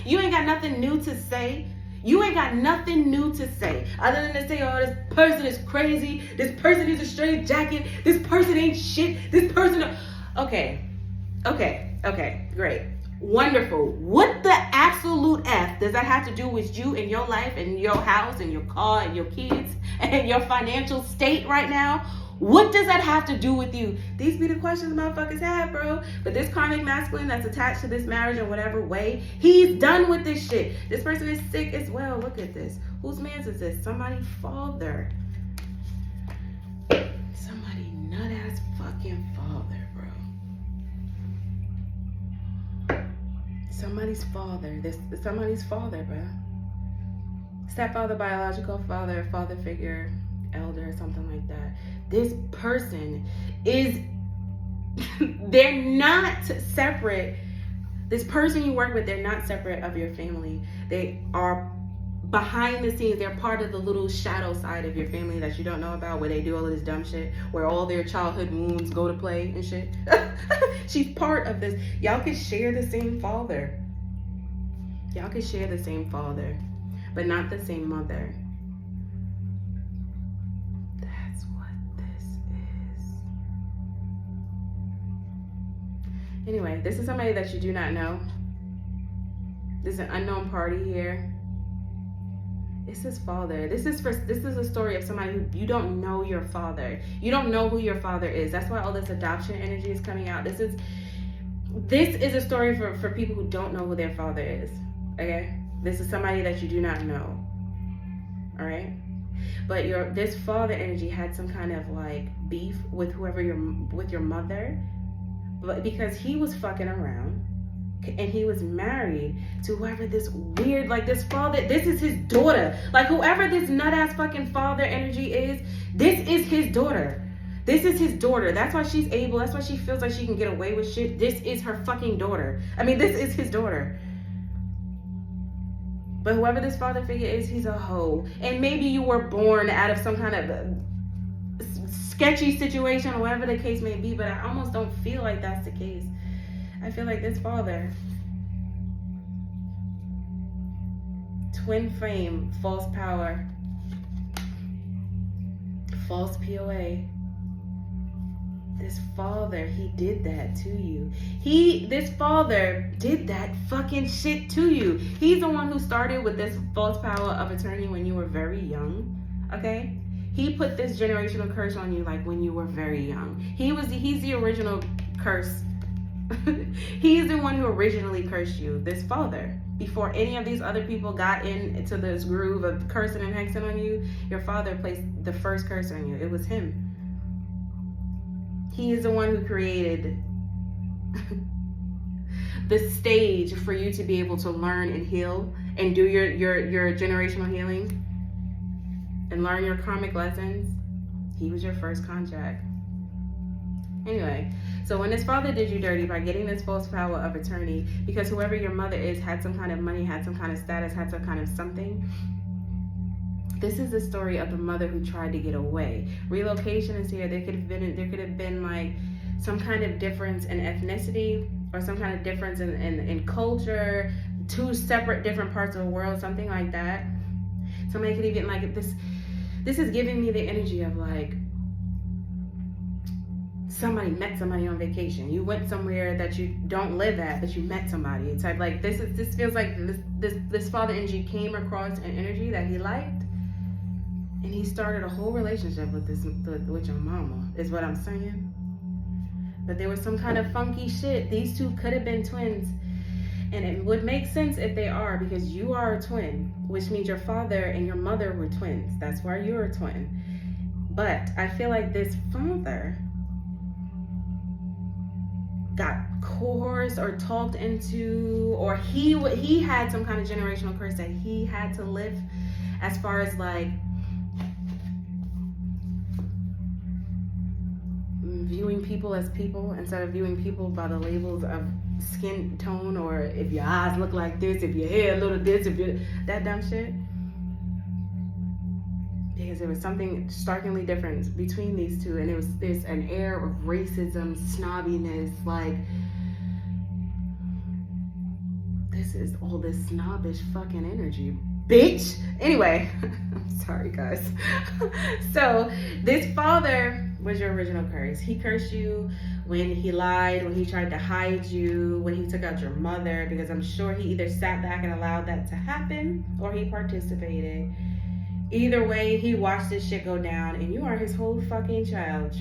You ain't got nothing new to say. You ain't got nothing new to say other than to say, oh, this person is crazy. This person is a straight jacket. This person ain't shit. This person. Okay, great. Wonderful. What the absolute F does that have to do with you and your life and your house and your car and your kids and your financial state right now? What does that have to do with you? These be the questions motherfuckers have, bro. But this karmic masculine that's attached to this marriage in whatever way, he's done with this shit. This person is sick as well. Look at this. Whose man's is this? Somebody's father. Somebody nut-ass fucking father, bro. Somebody's father. Somebody's father, bro. Stepfather, biological father, father figure, elder, something like that. This person is, they're not separate. This person you work with, they're not separate of your family. They are behind the scenes, they're part of the little shadow side of your family that you don't know about, where they do all of this dumb shit, where all their childhood wounds go to play and shit. She's part of this. Y'all could share the same father. Y'all could share the same father, but not the same mother. That's what this is. Anyway, this is somebody that you do not know. There's an unknown party here. It's his father. This is a story of somebody who you don't know your father. You don't know who your father is. That's why all this adoption energy is coming out. This is a story for people who don't know who their father is. Okay? This is somebody that you do not know. All right? But this father energy had some kind of like beef with with your mother, but because he was fucking around. And he was married to whoever this weird, like this father, this is his daughter. Like whoever this nut ass fucking father energy is, this is his daughter. This is his daughter. That's why she's able, that's why she feels like she can get away with shit. This is her fucking daughter. I mean, this is his daughter. But whoever this father figure is, he's a hoe. And maybe you were born out of some kind of sketchy situation, or whatever the case may be, but I almost don't feel like that's the case. I feel like this father, twin flame, false power, false POA. This father, he did that to you. This father did that fucking shit to you. He's the one who started with this false power of attorney when you were very young, okay? He put this generational curse on you like when you were very young. He's the original curse. He's the one who originally cursed you, this father. Before any of these other people got into this groove of cursing and hexing on you, your father placed the first curse on you. It was him. He is the one who created the stage for you to be able to learn and heal and do your generational healing and learn your karmic lessons. He was your first contract. Anyway, so when this father did you dirty by getting this false power of attorney, because whoever your mother is had some kind of money, had some kind of status, had some kind of something, this is the story of the mother who tried to get away. Relocation is here. There could have been like some kind of difference in ethnicity, or some kind of difference in culture, two separate different parts of the world, something like that. Somebody could even like this is giving me the energy of like somebody met somebody on vacation. You went somewhere that you don't live at, but you met somebody. It's like this feels like this father energy came across an energy that he liked, and he started a whole relationship with your mama, is what I'm saying. But there was some kind of funky shit. These two could have been twins, and it would make sense if they are, because you are a twin, which means your father and your mother were twins. That's why you're a twin. But I feel like this father got coerced or talked into, or he had some kind of generational curse that he had to live, as far as like viewing people as people instead of viewing people by the labels of skin tone, or if your eyes look like this, if your hair a little this, if you that dumb shit. Because there was something starkly different between these two, and there's an air of racism, snobbiness, like this is all this snobbish fucking energy, bitch. Anyway, I'm sorry guys. So this father was your original curse. He cursed you when he lied, when he tried to hide you, when he took out your mother, because I'm sure he either sat back and allowed that to happen, or he participated. Either way, he watched this shit go down, and you are his whole fucking child.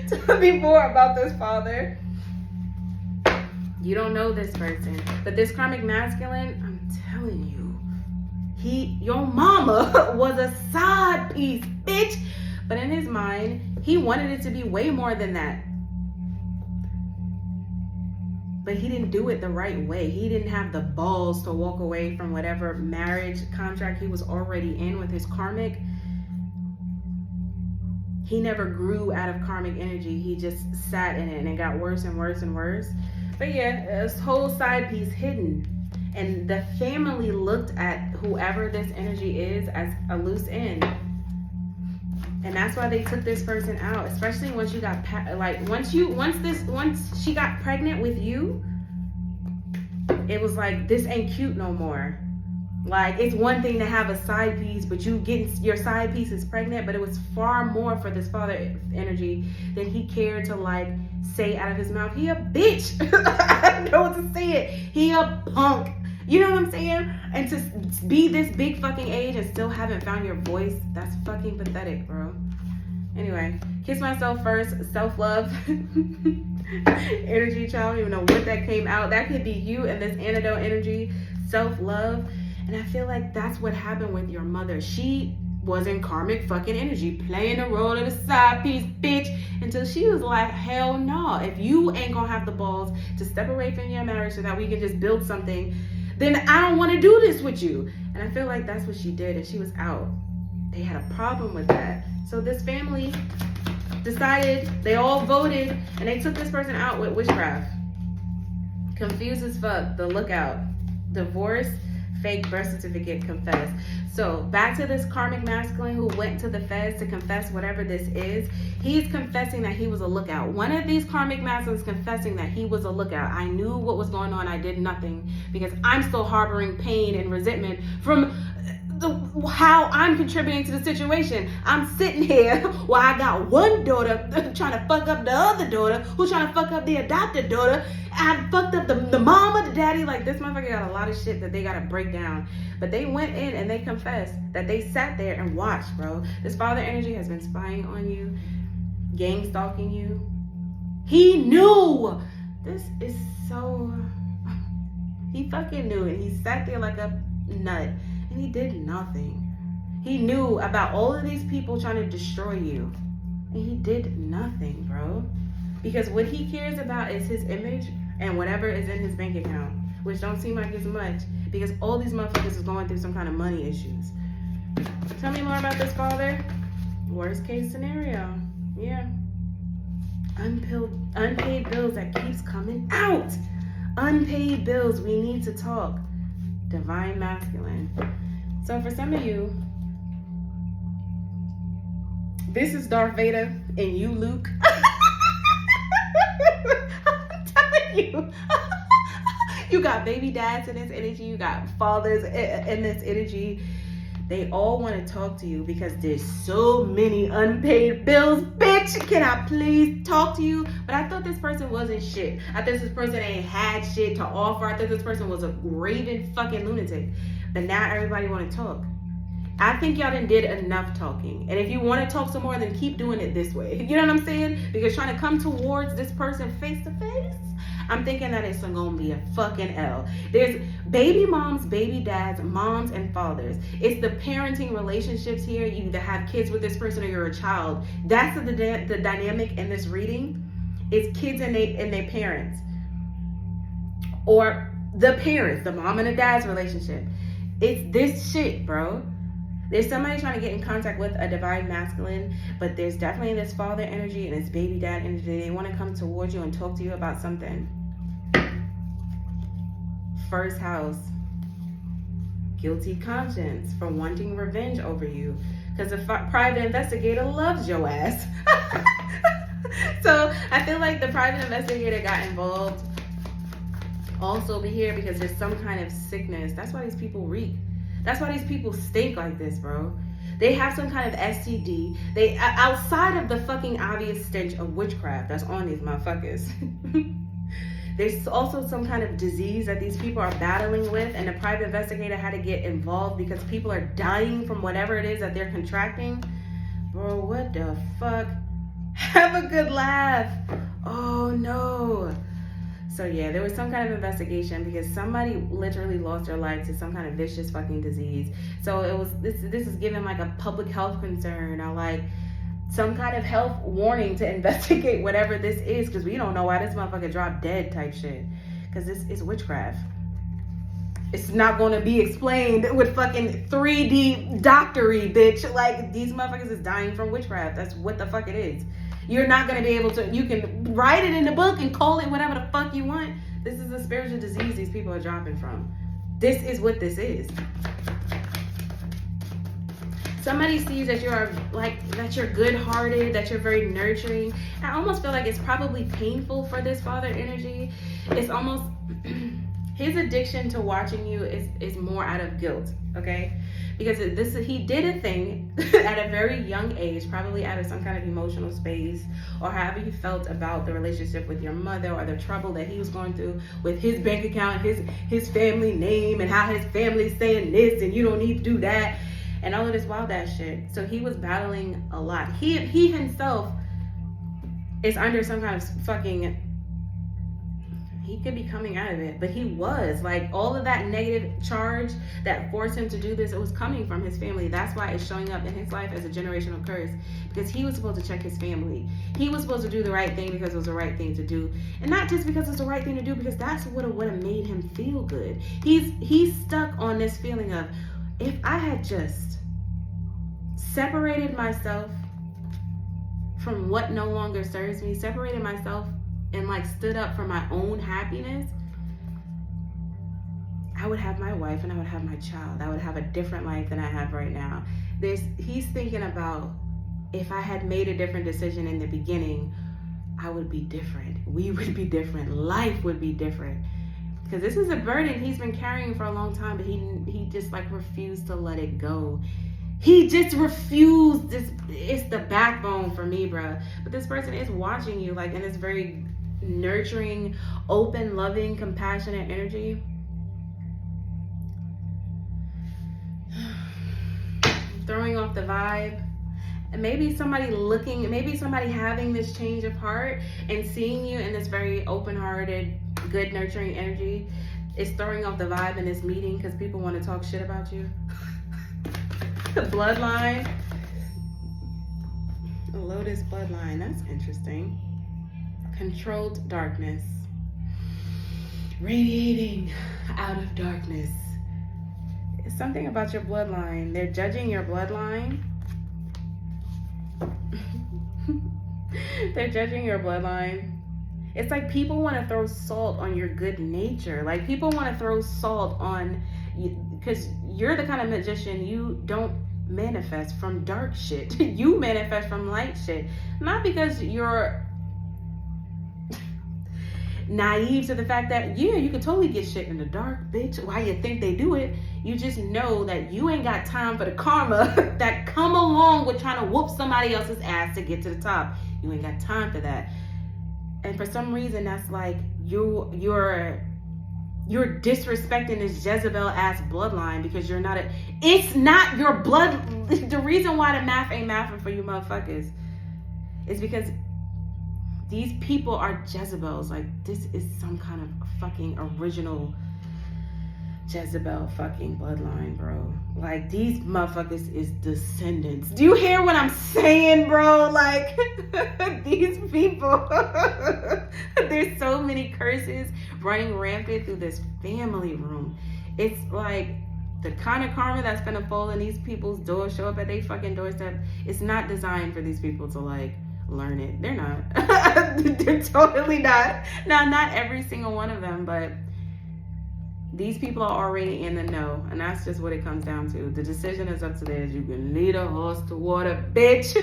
Tell me more about this father. You don't know this person, but this karmic masculine, I'm telling you, your mama was a side piece, bitch. But in his mind, he wanted it to be way more than that. But he didn't do it the right way. He didn't have the balls to walk away from whatever marriage contract he was already in with his karmic. He never grew out of karmic energy. He just sat in it, and it got worse and worse and worse. But yeah, this whole side piece hidden. And the family looked at whoever this energy is as a loose end. And that's why they took this person out, especially once you got, once she got pregnant with you, it was like, this ain't cute no more. Like, it's one thing to have a side piece, but your side piece is pregnant, but it was far more for this father energy than he cared to like say out of his mouth. He a bitch. I don't know what to say it. He a punk. You know what I'm saying? And to be this big fucking age and still haven't found your voice, that's fucking pathetic, bro. Anyway, kiss myself first, self-love. Energy, child. I don't even know what that came out. That could be you and this antidote energy, self-love. And I feel like that's what happened with your mother. She was in karmic fucking energy, playing the role of the side piece bitch, until she was like, hell no. If you ain't gonna have the balls to step away from your marriage so that we can just build something, then I don't want to do this with you. And I feel like that's what she did, and she was out. They had a problem with that. So this family decided, they all voted, and they took this person out with witchcraft. Confused as fuck, the lookout, divorce, fake birth certificate, confess. So back to this karmic masculine who went to the feds to confess whatever this is. He's confessing that he was a lookout. One of these karmic masculines confessing that he was a lookout. I knew what was going on. I did nothing because I'm still harboring pain and resentment from how I'm contributing to the situation. I'm sitting here while I got one daughter trying to fuck up the other daughter who's trying to fuck up the adopted daughter. I fucked up the mama, the daddy. Like, this motherfucker got a lot of shit that they gotta break down. But they went in and they confessed that they sat there and watched, bro. This father energy has been spying on you, gang stalking you. He knew. This is so, he fucking knew it. He sat there like a nut and he did nothing. He knew about all of these people trying to destroy you and he did nothing, bro. Because what he cares about is his image and whatever is in his bank account, which don't seem like it's much because all these motherfuckers is going through some kind of money issues. Tell me more about this father. Worst case scenario. Yeah. Unpaid bills that keeps coming out. Unpaid bills. We need to talk. Divine masculine. So for some of you, this is Darth Vader and you, Luke. I'm telling you. You got baby dads in this energy. You got fathers in this energy. They all want to talk to you because there's so many unpaid bills. Bitch, can I please talk to you? But I thought this person wasn't shit. I thought this person ain't had shit to offer. I thought this person was a raving fucking lunatic. But now everybody want to talk. I think y'all done did enough talking. And if you want to talk some more, then keep doing it this way. You know what I'm saying? Because trying to come towards this person face to face, I'm thinking that it's gonna be a fucking L. There's baby moms, baby dads, moms, and fathers. It's the parenting relationships here. You either have kids with this person or you're a child. That's the dynamic in this reading. It's kids and their parents. Or the parents, the mom and the dad's relationship. It's this shit, bro. There's somebody trying to get in contact with a divine masculine, but there's definitely this father energy and this baby dad energy. They want to come towards you and talk to you about something. First house. Guilty conscience for wanting revenge over you because the private investigator loves your ass. So I feel like the private investigator got involved also over here because there's some kind of sickness. That's why these people reek. That's why these people stink like this, bro. They have some kind of STD. They outside of the fucking obvious stench of witchcraft that's on these motherfuckers. There's also some kind of disease that these people are battling with, and the private investigator had to get involved because people are dying from whatever it is that they're contracting. Bro, what the fuck? Have a good laugh. Oh no. So yeah, there was some kind of investigation because somebody literally lost their life to some kind of vicious fucking disease. So it was this is given like a public health concern or like some kind of health warning to investigate whatever this is because we don't know why this motherfucker dropped dead type shit. Because this is witchcraft. It's not going to be explained with fucking 3D doctory, bitch. Like, these motherfuckers is dying from witchcraft. That's what the fuck it is. You're not going to be able to, you can write it in the book and call it whatever the fuck you want. This is a spiritual disease these people are dropping from. This is what this is. Somebody sees that you're that you're good-hearted, that you're very nurturing. I almost feel like it's probably painful for this father energy. It's almost his addiction to watching you is more out of guilt, okay? Because he did a thing at a very young age, probably out of some kind of emotional space, or however he felt about the relationship with your mother, or the trouble that he was going through with his bank account, his family name, and how his family's saying this and you don't need to do that, and all of this wild ass shit. So he was battling a lot. He himself is under some kind of fucking, he could be coming out of it, but he was like, all of that negative charge that forced him to do this, it was coming from his family. That's why it's showing up in his life as a generational curse, because he was supposed to check his family. He was supposed to do the right thing because it was the right thing to do, and not just because it's the right thing to do, because that's what would have made him feel good. He's stuck on this feeling of, if I had just separated myself from what no longer serves me, separated myself and like stood up for my own happiness, I would have my wife and I would have my child. I would have a different life than I have right now. He's thinking about, if I had made a different decision in the beginning, I would be different. We would be different. Life would be different. Because this is a burden he's been carrying for a long time, but he just like refused to let it go. He just refused. It's the backbone for me, bruh. But this person is watching you like in this very nurturing, open, loving, compassionate energy. Throwing off the vibe. And maybe somebody having this change of heart and seeing you in this very open-hearted, good, nurturing energy is throwing off the vibe in this meeting because people want to talk shit about you. The bloodline. A Lotus bloodline. That's interesting. Controlled darkness. Radiating out of darkness. It's something about your bloodline. They're judging your bloodline. They're judging your bloodline. It's like people want to throw salt on your good nature. Like people want to throw salt on you because you're the kind of magician, you don't manifest from dark shit. You manifest from light shit. Not because you're naive to the fact that, yeah, you can totally get shit in the dark, bitch. Why you think they do it? You just know that you ain't got time for the karma that come along with trying to whoop somebody else's ass to get to the top. You ain't got time for that. And for some reason, that's like you're disrespecting this Jezebel ass bloodline because you're not it's not your blood. The reason why the math ain't mathing for you motherfuckers is because these people are Jezebels. Like, this is some kind of fucking original Jezebel fucking bloodline, bro. Like, these motherfuckers is descendants. Do you hear what I'm saying, bro? Like, these people, there's so many curses running rampant through this family room. It's like the kind of karma that's gonna fall in these people's doors, show up at their fucking doorstep. It's not designed for these people to like learn it. They're not. They're totally not. Now, not every single one of them, but these people are already in the know, and that's just what it comes down to. The decision is up to theirs. You can lead a horse to water, bitch.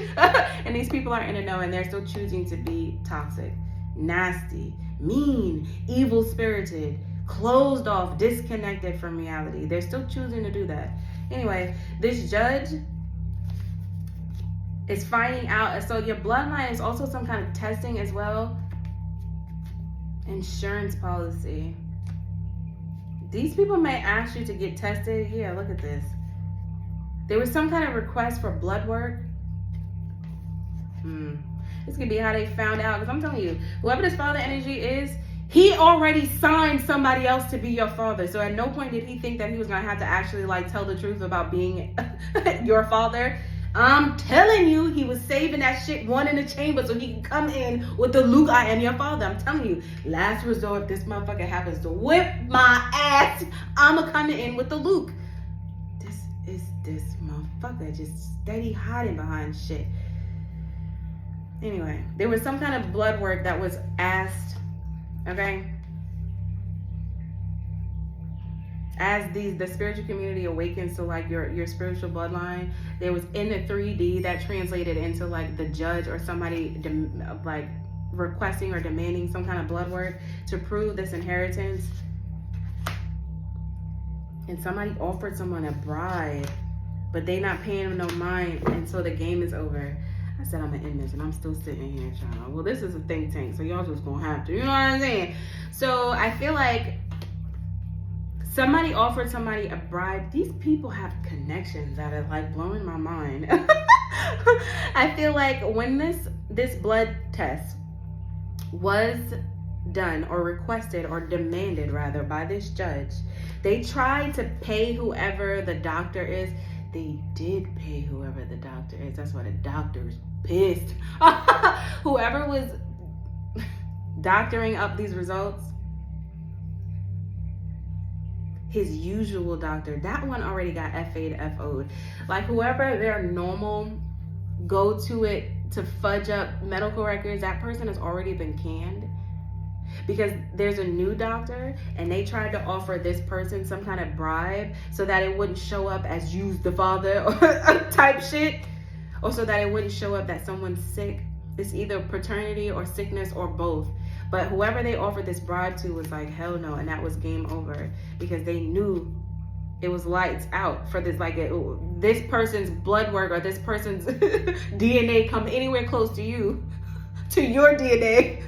And these people are in the know, and they're still choosing to be toxic, nasty, mean, evil-spirited, closed off, disconnected from reality. They're still choosing to do that. Anyway, this judge is finding out. So your bloodline is also some kind of testing as well. Insurance policy. These people may ask you to get tested. Yeah, look at this. There was some kind of request for blood work. This could be how they found out. Because I'm telling you, whoever this father energy is, he already signed somebody else to be your father. So at no point did he think that he was going to have to actually like tell the truth about being your father. I'm telling you, he was saving that shit one in the chamber so he can come in with the Luke, I am your father. I'm telling you, last resort, this motherfucker happens to whip my ass, I'ma come in with the Luke. This is this motherfucker just steady hiding behind shit. Anyway, there was some kind of blood work that was asked, okay? as the spiritual community awakens to like your spiritual bloodline, there was in the 3D that translated into like the judge or somebody like requesting or demanding some kind of blood work to prove this inheritance. And somebody offered someone a bribe, but they not paying them no mind until the game is over. I said I'm gonna end this, and I'm still sitting here, child. Well, this is a think tank, so y'all just gonna have to, you know what I'm saying? So I feel like somebody offered somebody a bribe. These people have connections that are like blowing my mind. I feel like when this blood test was done or requested or demanded rather by this judge, they tried to pay whoever the doctor is. They did pay whoever the doctor is. That's why the doctor's pissed. Whoever was doctoring up these results, his usual doctor, that one already got FA'd, FO'd. Like whoever their normal go to it to fudge up medical records, that person has already been canned. Because there's a new doctor and they tried to offer this person some kind of bribe so that it wouldn't show up as use the father or type shit, or so that it wouldn't show up that someone's sick. It's either paternity or sickness or both. But whoever they offered this bribe to was like, hell no, and that was game over, because they knew it was lights out for this, like this person's blood work or this person's DNA come anywhere close to you, to your DNA,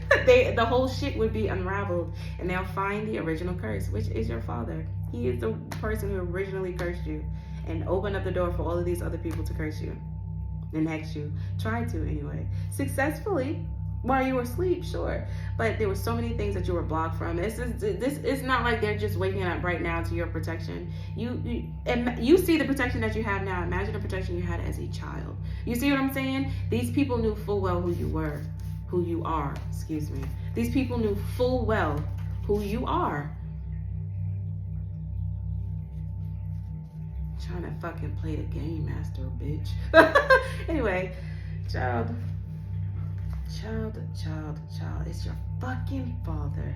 the whole shit would be unraveled, and they'll find the original curse, which is your father. He is the person who originally cursed you and opened up the door for all of these other people to curse you and hex you. Tried to anyway, successfully while you were asleep, sure, but there were so many things that you were blocked from. This is not like they're just waking up right now to your protection. You see the protection that you have now. Imagine the protection you had as a child. You see what I'm saying? These people knew full well who you were. Who you are, excuse me. These people knew full well who you are. Trying to fucking play the game master, bitch. Anyway, child. It's your fucking father.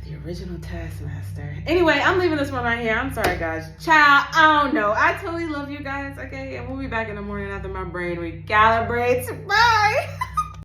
The original taskmaster. Anyway, I'm leaving this one right here. I'm sorry, guys. Child, I don't know. I totally love you guys, okay? And we'll be back in the morning after my brain recalibrates. Bye!